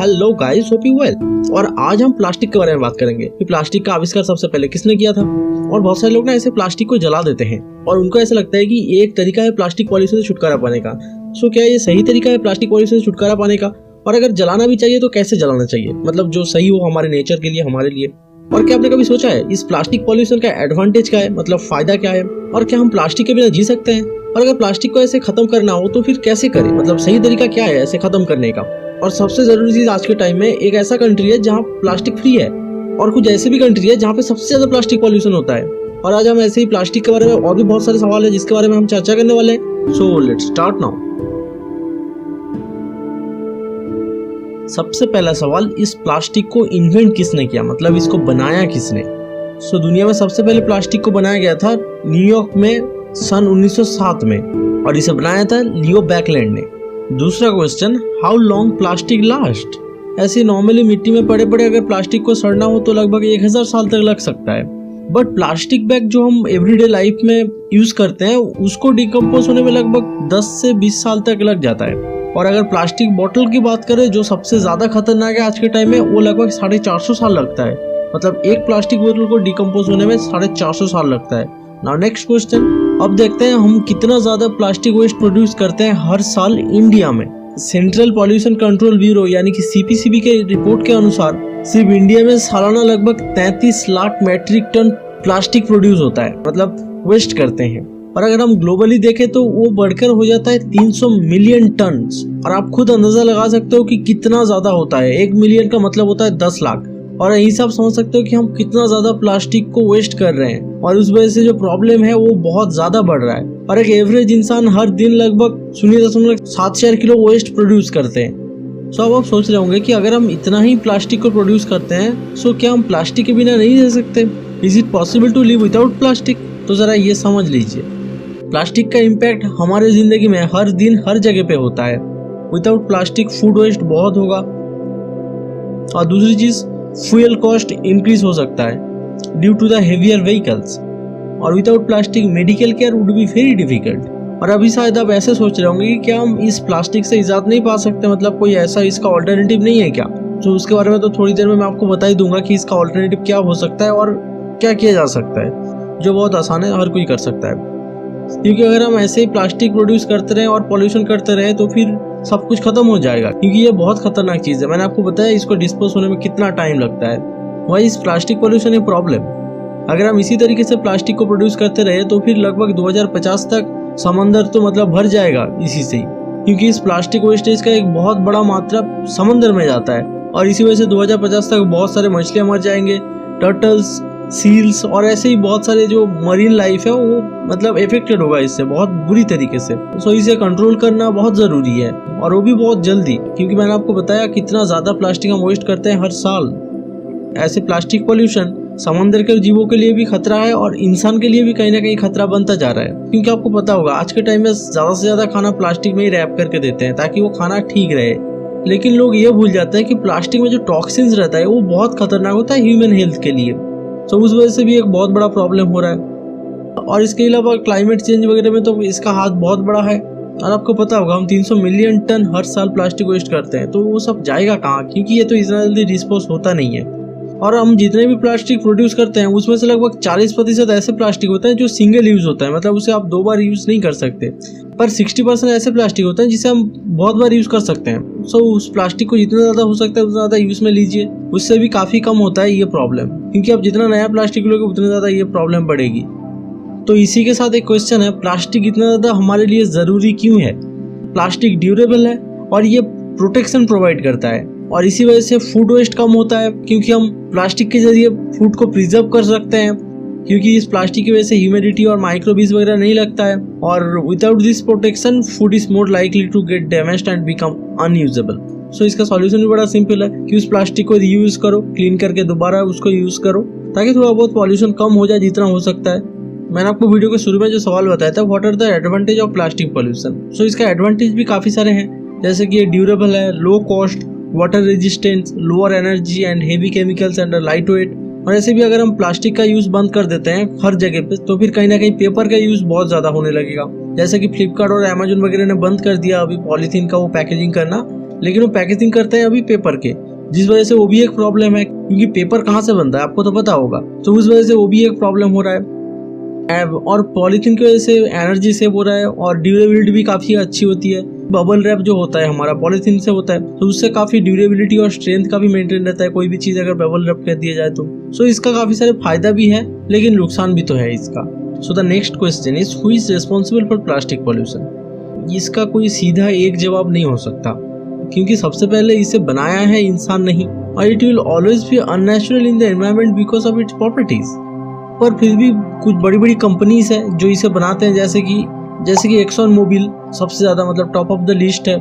Hello guys, hope you well. और आज हम प्लास्टिक के बारे में बात करेंगे कि प्लास्टिक का आविष्कार सबसे पहले किसने किया था। और बहुत सारे लोग ना ऐसे प्लास्टिक को जला देते हैं और उनको ऐसा लगता है कि ये एक तरीका है प्लास्टिक पॉल्यूशन से छुटकारा पाने का। सो क्या ये सही तरीका है प्लास्टिक पॉल्यूशन से छुटकारा पाने का? और अगर जलाना भी चाहिए तो कैसे जलाना चाहिए, मतलब जो सही हो हमारे नेचर के लिए, हमारे लिए। और क्या आपने कभी सोचा है इस प्लास्टिक पॉल्यूशन का एडवांटेज क्या है, मतलब फायदा क्या है, और क्या हम प्लास्टिक के बिना जी सकते हैं? और अगर प्लास्टिक को ऐसे खत्म करना हो तो फिर कैसे करें, मतलब सही तरीका क्या है ऐसे खत्म करने का। और सबसे जरूरी चीज आज के टाइम में, एक ऐसा कंट्री है जहाँ प्लास्टिक फ्री है और कुछ ऐसी भी कंट्री है जहाँ पे सबसे ज्यादा प्लास्टिक पॉल्यूशन होता है। और आज हम ऐसे ही प्लास्टिक के बारे में और भी बहुत सारे सवाल है जिसके बारे में हम चर्चा करने वाले हैं। So let's start now. सबसे पहला सवाल, इस प्लास्टिक को इन्वेंट किसने किया, मतलब इसको बनाया किसने? सो दुनिया में सबसे पहले प्लास्टिक को बनाया गया था न्यूयॉर्क में सन 1907 में, और इसे बनाया था लियो बैकलैंड ने। दूसरा question, how long plastic last? ऐसे नॉर्मली मिट्टी में पड़े पड़े अगर प्लास्टिक को सड़ना हो तो लगभग 1000 साल तक लग सकता है। बट प्लास्टिक बैग जो हम एवरीडे लाइफ में यूज करते हैं उसको डिकम्पोज होने में लगभग 10 से 20 साल तक लग जाता है। और अगर प्लास्टिक बोतल की बात करें जो सबसे ज्यादा खतरनाक है आज के टाइम में, वो लगभग 450 साल लगता है। मतलब एक प्लास्टिक बोतल को डिकम्पोज होने में 450 साल लगता है। नाउ नेक्स्ट क्वेश्चन, अब देखते हैं हम कितना ज्यादा प्लास्टिक वेस्ट प्रोड्यूस करते हैं हर साल इंडिया में। सेंट्रल पॉल्यूशन कंट्रोल ब्यूरो यानी कि सीपीसीबी के रिपोर्ट के अनुसार सिर्फ इंडिया में सालाना लगभग 33 lakh metric ton plastic produce होता है, मतलब वेस्ट करते हैं। और अगर हम ग्लोबली देखें तो वो बढ़कर हो जाता है 300 मिलियन टन। और आप खुद अंदाजा लगा सकते हो कि कितना ज्यादा होता है। 1 मिलियन का मतलब होता है 10 लाख। और यही सब समझ सकते हो कि हम कितना ज्यादा प्लास्टिक को वेस्ट कर रहे हैं, और उस वजह से जो प्रॉब्लम है वो बहुत ज्यादा बढ़ रहा है। और एक एवरेज इंसान हर दिन लगभग 0.74 किलो वेस्ट प्रोड्यूस करते हैं। सो अब आप सोच रहे होंगे कि अगर हम इतना ही प्लास्टिक को प्रोड्यूस करते हैं सो क्या हम प्लास्टिक के बिना नहीं रह सकते? Is it possible to live without plastic? तो जरा ये समझ लीजिए, प्लास्टिक का इम्पैक्ट हमारे जिंदगी में हर दिन हर जगह पे होता है। विदाउट प्लास्टिक फूड वेस्ट बहुत होगा, और दूसरी चीज फ्यूल कॉस्ट इंक्रीज हो सकता है due to the heavier vehicles. और without plastic medical care would be very difficult. और अभी शायद आप ऐसे सोच रहे होंगे कि क्या हम इस प्लास्टिक से इजाद नहीं पा सकते, मतलब कोई ऐसा इसका ऑल्टरनेटिव नहीं है क्या? तो उसके बारे में तो थोड़ी देर में मैं आपको बता ही दूंगा कि इसका ऑल्टरनेटिव क्या हो सकता है और क्या किया जा सकता है, जो बहुत आसान है, हर कोई कर सकता है। क्योंकि अगर हम ऐसे ही प्लास्टिक प्रोड्यूस करते रहे और पॉल्यूशन करते रहे तो फिर सब कुछ खत्म हो जाएगा, क्योंकि ये बहुत खतरनाक चीज है। मैंने आपको बताया इसको डिस्पोज होने में कितना टाइम लगता है। वही इस प्लास्टिक पॉल्यूशन है प्रॉब्लम। अगर हम इसी तरीके से प्लास्टिक को प्रोड्यूस करते रहे तो फिर लगभग 2050 तक समंदर तो मतलब भर जाएगा इसी से ही, क्योंकि इस प्लास्टिक वेस्टेज का एक बहुत बड़ा मात्रा समंदर में जाता है। और इसी वजह से 2050 तक बहुत सारे मछलियां मर जाएंगे, टर्टल्स, सील्स, और ऐसे ही बहुत सारे जो मरीन लाइफ है वो मतलब इफेक्टेड होगा इससे बहुत बुरी तरीके से। सो इसे कंट्रोल करना बहुत जरूरी है, और वो भी बहुत जल्दी, क्योंकि मैंने आपको बताया कितना ज्यादा प्लास्टिक हम वेस्ट करते हैं हर साल। ऐसे प्लास्टिक पॉल्यूशन समंदर के जीवों के लिए भी खतरा है और इंसान के लिए भी कहीं ना कहीं खतरा बनता जा रहा है। क्योंकि आपको पता होगा आज के टाइम में ज्यादा से ज्यादा खाना प्लास्टिक में ही रैप करके देते हैं ताकि वो खाना ठीक रहे। लेकिन लोग ये भूल जाते हैं कि प्लास्टिक में जो टॉक्सिन्स रहता है वो बहुत खतरनाक होता है ह्यूमन हेल्थ के लिए। तो उस वजह से भी एक बहुत बड़ा प्रॉब्लम हो रहा है। और इसके अलावा क्लाइमेट चेंज वगैरह में तो इसका हाथ बहुत बड़ा है। और आपको पता होगा हम 300 मिलियन टन हर साल प्लास्टिक वेस्ट करते हैं, तो वो सब जाएगा कहाँ? क्योंकि ये तो इतना जल्दी डिस्पोज होता नहीं है। और हम जितने भी प्लास्टिक प्रोड्यूस करते हैं उसमें से लगभग 40% ऐसे प्लास्टिक होता है जो सिंगल यूज होता है, मतलब उसे आप 2 बार यूज नहीं कर सकते। पर 60% ऐसे प्लास्टिक होते हैं जिसे हम बहुत बार यूज कर सकते हैं। सो उस प्लास्टिक को जितना ज्यादा हो सकता है उतना ज्यादा यूज में लीजिए, उससे भी काफी कम होता है ये प्रॉब्लम। क्योंकि आप जितना नया प्लास्टिक लोगे उतना ज्यादा ये प्रॉब्लम बढ़ेगी। तो इसी के साथ एक क्वेश्चन है, प्लास्टिक इतना ज्यादा हमारे लिए जरूरी क्यों है? प्लास्टिक ड्यूरेबल है और ये प्रोटेक्शन प्रोवाइड करता है, और इसी वजह से फूड वेस्ट कम होता है, क्योंकि हम प्लास्टिक के जरिए फूड को प्रिजर्व कर सकते हैं। क्योंकि इस प्लास्टिक की वजह से ह्यूमिडिटी और माइक्रोबीज वगैरह नहीं लगता है। और without this protection food is more likely to get damaged and become unusable. So इसका सॉल्यूशन भी बड़ा सिंपल है कि उस प्लास्टिक को रीयूज करो, क्लीन करके दोबारा उसको यूज करो, ताकि थोड़ा बहुत पॉल्यूशन कम हो जाए जितना हो सकता है। मैंने आपको वीडियो के शुरू में जो सवाल बताया था, what are the advantage of plastic pollution. So इसका एडवांटेज भी काफी सारे हैं, जैसे कि ये ड्यूरेबल है, low cost, water resistance, lower energy and heavy chemicals and light weight. और ऐसे भी अगर हम प्लास्टिक का यूज बंद कर देते हैं हर जगह पे तो फिर कहीं ना कहीं पेपर का यूज बहुत ज्यादा होने लगेगा। जैसे कि फ्लिपकार्ट और अमेजन वगैरह ने बंद कर दिया अभी पॉलीथीन का वो पैकेजिंग करना, लेकिन वो पैकेजिंग करते हैं अभी पेपर के, जिस वजह से वो भी एक प्रॉब्लम है, क्योंकि पेपर कहाँ से बनता है आपको तो पता होगा, तो उस वजह से वो भी एक प्रॉब्लम हो रहा है। और पॉलीथीन की वजह से एनर्जी सेव हो रहा है और ड्यूरेबिलिटी भी काफ़ी अच्छी होती है। बबल रैप जो होता है हमारा पॉलीथीन से होता है, तो उससे काफ़ी ड्यूरेबिलिटी और स्ट्रेंथ का भी मेंटेन रहता है, कोई भी चीज़ अगर बबल रैप कर दिया जाए तो। सो इसका काफ़ी सारे फायदा भी है, लेकिन नुकसान भी तो है इसका। So the next question is who is responsible for plastic pollution. इसका कोई सीधा एक जवाब नहीं हो सकता, क्योंकि सबसे पहले इसे बनाया है इंसान नहीं, और it will always be unnatural in the environment because of its properties. पर फिर भी कुछ बड़ी बड़ी कंपनीज है जो इसे बनाते हैं, जैसे कि एक्सन मोबिल सबसे ज़्यादा मतलब टॉप ऑफ द लिस्ट है।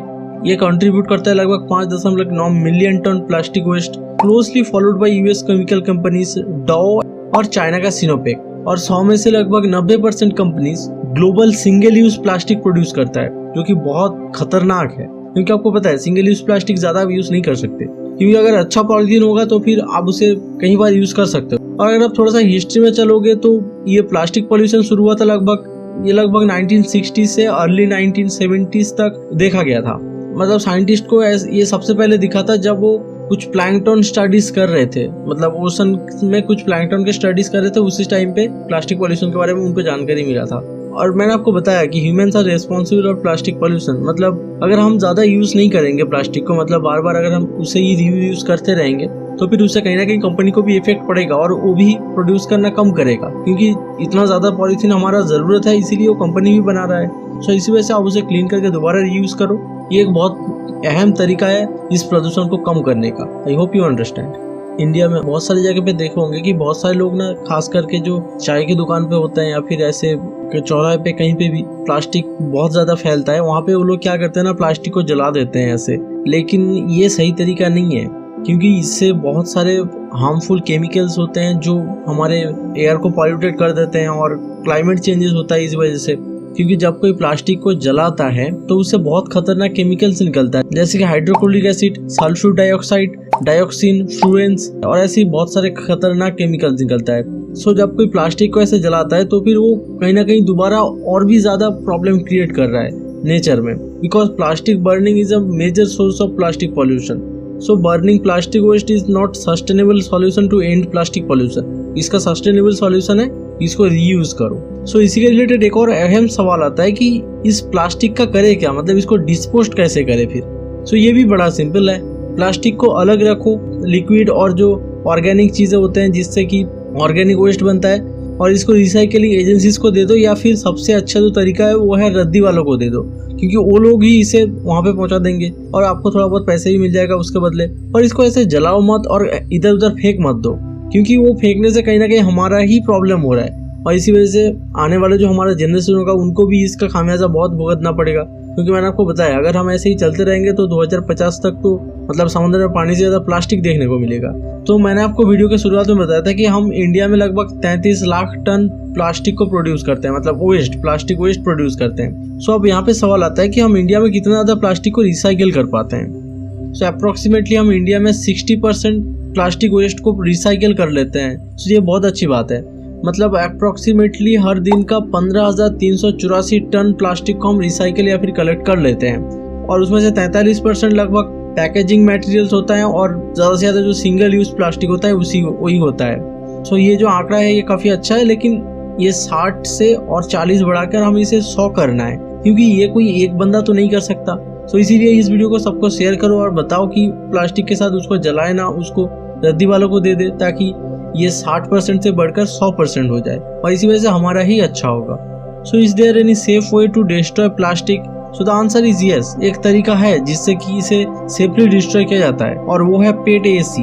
ये कंट्रीब्यूट करता है लगभग 5.9 million ton plastic waste, closely followed by US chemical companies Dow और चाइना का सिनोपेक। और 100 में से लगभग 90% companies global single use plastic produce करता है, जो कि बहुत खतरनाक है, क्योंकि आपको पता है सिंगल यूज प्लास्टिक ज़्यादा यूज नहीं कर सकते, क्योंकि अगर अच्छा पॉलीथीन होगा तो फिर आप उसे कई बार यूज कर सकते हो। और अगर आप थोड़ा सा हिस्ट्री में चलोगे तो ये प्लास्टिक पॉल्यूशन शुरू हुआ था लगभग 1960 से अर्ली 1970s तक देखा गया था। मतलब साइंटिस्ट को ये सबसे पहले दिखा था जब वो कुछ प्लैंकटन स्टडीज कर रहे थे, मतलब ओशन में कुछ प्लैंकटन के स्टडीज कर रहे थे, उसी टाइम पे प्लास्टिक पॉल्यूशन के बारे में उनको जानकारी मिला था। और मैंने आपको बताया कि humans are responsible for plastic pollution, मतलब अगर हम ज़्यादा यूज़ नहीं करेंगे प्लास्टिक को, मतलब बार बार अगर हम उसे ही रीयूज करते रहेंगे, तो फिर उससे कहीं ना कहीं कंपनी को भी इफेक्ट पड़ेगा और वो भी प्रोड्यूस करना कम करेगा, क्योंकि इतना ज़्यादा पॉलीथीन हमारा ज़रूरत है, इसीलिए वो कंपनी भी बना रहा है। सो इसी वजह से आप उसे क्लीन करके दोबारा रीयूज़ करो। ये एक बहुत अहम तरीका है इस प्रदूषण को कम करने का। I hope you understand. India में बहुत सारी जगह पे देखे होंगे कि बहुत सारे लोग ना, खास करके जो चाय की दुकान पे होते हैं या फिर ऐसे चौराहे पे कहीं पे भी प्लास्टिक बहुत ज़्यादा फैलता है, वहाँ पे वो लोग क्या करते हैं ना, प्लास्टिक को जला देते हैं ऐसे। लेकिन ये सही तरीका नहीं है, क्योंकि इससे बहुत सारे हार्मफुल केमिकल्स होते हैं जो हमारे एयर को पॉल्यूटेड कर देते हैं, और क्लाइमेट चेंजेस होता है इस वजह से। क्योंकि जब कोई प्लास्टिक को जलाता है तो उससे बहुत खतरनाक केमिकल्स निकलता है, जैसे कि hydrochloric acid, sulphur dioxide, dioxin, Fluence और ऐसे बहुत सारे खतरनाक केमिकल्स निकलता है। सो जब कोई प्लास्टिक को ऐसे जलाता है तो फिर वो कहीं ना कहीं दोबारा और भी ज़्यादा प्रॉब्लम क्रिएट कर रहा है नेचर में, because plastic burning is a major source of plastic pollution. So burning plastic waste is not sustainable solution to end plastic pollution. इसका sustainable solution है इसको reuse करो। So इसी के रिलेटेड एक और अहम सवाल आता है कि इस प्लास्टिक का करे क्या, मतलब इसको डिस्पोज कैसे करे फिर। So ये भी बड़ा सिंपल है, प्लास्टिक को अलग रखो, लिक्विड और जो ऑर्गेनिक चीज़ें होते हैं जिससे कि ऑर्गेनिक वेस्ट बनता है, और इसको रिसाइकलिंग एजेंसीज को दे दो, या फिर सबसे अच्छा जो तरीका है वो है रद्दी वालों को दे दो, क्योंकि वो लोग ही इसे वहाँ पे पहुँचा देंगे और आपको थोड़ा बहुत पैसे भी मिल जाएगा उसके बदले। और इसको ऐसे जलाओ मत और इधर उधर फेंक मत दो, क्योंकि वो फेंकने से कहीं ना कहीं हमारा ही प्रॉब्लम हो रहा है, और इसी वजह से आने वाले जो हमारा जनरेशन होगा उनको भी इसका खामियाजा बहुत भुगतना पड़ेगा। क्योंकि मैंने आपको बताया अगर हम ऐसे ही चलते रहेंगे तो 2050 तक तो मतलब समुद्र में पानी से ज़्यादा प्लास्टिक देखने को मिलेगा। तो मैंने आपको वीडियो के शुरुआत में बताया था कि हम इंडिया में लगभग 33 लाख टन प्लास्टिक को प्रोड्यूस करते हैं, मतलब वेस्ट, प्लास्टिक वेस्ट प्रोड्यूस करते हैं। सो अब यहाँ पे सवाल आता है कि हम इंडिया में कितना ज़्यादा प्लास्टिक को रिसाइकिल कर पाते हैं। सो अप्रोक्सीमेटली हम इंडिया में 60% प्लास्टिक वेस्ट को रिसाइकिल कर लेते हैं। सो ये बहुत अच्छी बात है, मतलब अप्रोक्सीमेटली हर दिन का 15,384 टन प्लास्टिक को हम रिसाइकिल या फिर कलेक्ट कर लेते हैं, और उसमें से 43% लगभग पैकेजिंग मटेरियल्स होता है, और ज़्यादा से ज़्यादा जो सिंगल यूज प्लास्टिक होता है वही होता है। सो ये जो आंकड़ा है ये काफ़ी अच्छा है, लेकिन ये 60 से और 40 बढ़ाकर हमें इसे 100 करना है, क्योंकि ये कोई एक बंदा तो नहीं कर सकता। सो इसीलिए इस वीडियो को सबको शेयर करो और बताओ कि प्लास्टिक के साथ उसको जलाए ना, उसको रद्दी वालों को दे दे, ताकि ये 60% से बढ़कर 100% हो जाए, और इसी वजह से हमारा ही अच्छा होगा। So is there any safe way to destroy plastic? So the answer is yes. एक तरीका है जिससे कि इसे सेफली डिस्ट्रॉय किया जाता है, और वो है पेट एसी।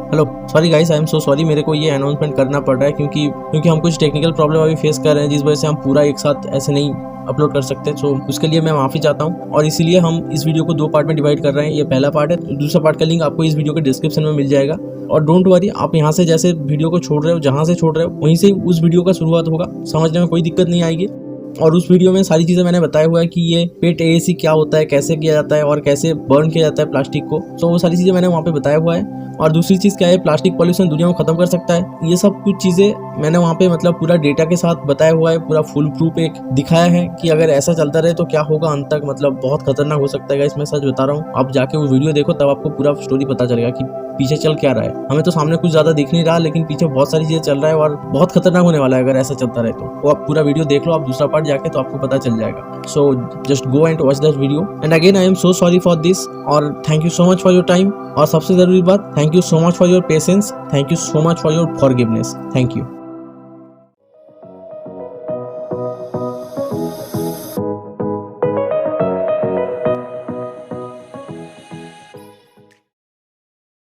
Hello, sorry guys, I am so sorry, मेरे को ये अनाउंसमेंट करना पड़ रहा है क्योंकि हम कुछ टेक्निकल प्रॉब्लम अभी फेस कर रहे हैं, जिस वजह से हम पूरा एक साथ ऐसे नहीं अपलोड कर सकते। सो उसके लिए मैं माफ़ी चाहता हूँ, और इसीलिए हम इस वीडियो को 2 पार्ट में डिवाइड कर रहे हैं। ये पहला पार्ट है, दूसरा पार्ट का लिंक आपको इस वीडियो के डिस्क्रिप्शन में मिल जाएगा। और डोंट वरी, आप यहाँ से जैसे वीडियो को छोड़ रहे हो, जहाँ से छोड़ रहे हो वहीं से उस वीडियो का शुरुआत होगा, समझने में कोई दिक्कत नहीं आएगी। और उस वीडियो में सारी चीजें मैंने बताया हुआ है कि ये पेट AAC क्या होता है, कैसे किया जाता है और कैसे बर्न किया जाता है प्लास्टिक को। तो वो सारी चीजें मैंने वहाँ पे बताया हुआ है। और दूसरी चीज क्या है, प्लास्टिक पॉल्यूशन दुनिया को खत्म कर सकता है। ये सब कुछ चीजें मैंने वहाँ पे मतलब पूरा डेटा के साथ बताया हुआ है, पूरा फुल प्रूफ एक दिखाया है कि अगर ऐसा चलता रहे तो क्या होगा अंत तक, मतलब बहुत खतरनाक हो सकता है। इसमें सच बता रहा हूँ, आप जाके वो वीडियो देखो तब आपको पूरा स्टोरी पता चलेगा कि पीछे चल क्या रहा है। हमें तो सामने कुछ ज्यादा दिख नहीं रहा, लेकिन पीछे बहुत सारी चीजें चल रहा है और बहुत खतरनाक होने वाला है अगर ऐसा चलता रहे तो। वो आप पूरा वीडियो देख लो, आप दूसरा पार्ट जाके, तो आपको पता चल जाएगा। So just go and watch that video. And again I am so sorry for this, और thank you so much for your time. और सबसे जरूरी बात, thank you so much for your patience, thank you so much for your forgiveness. Thank you.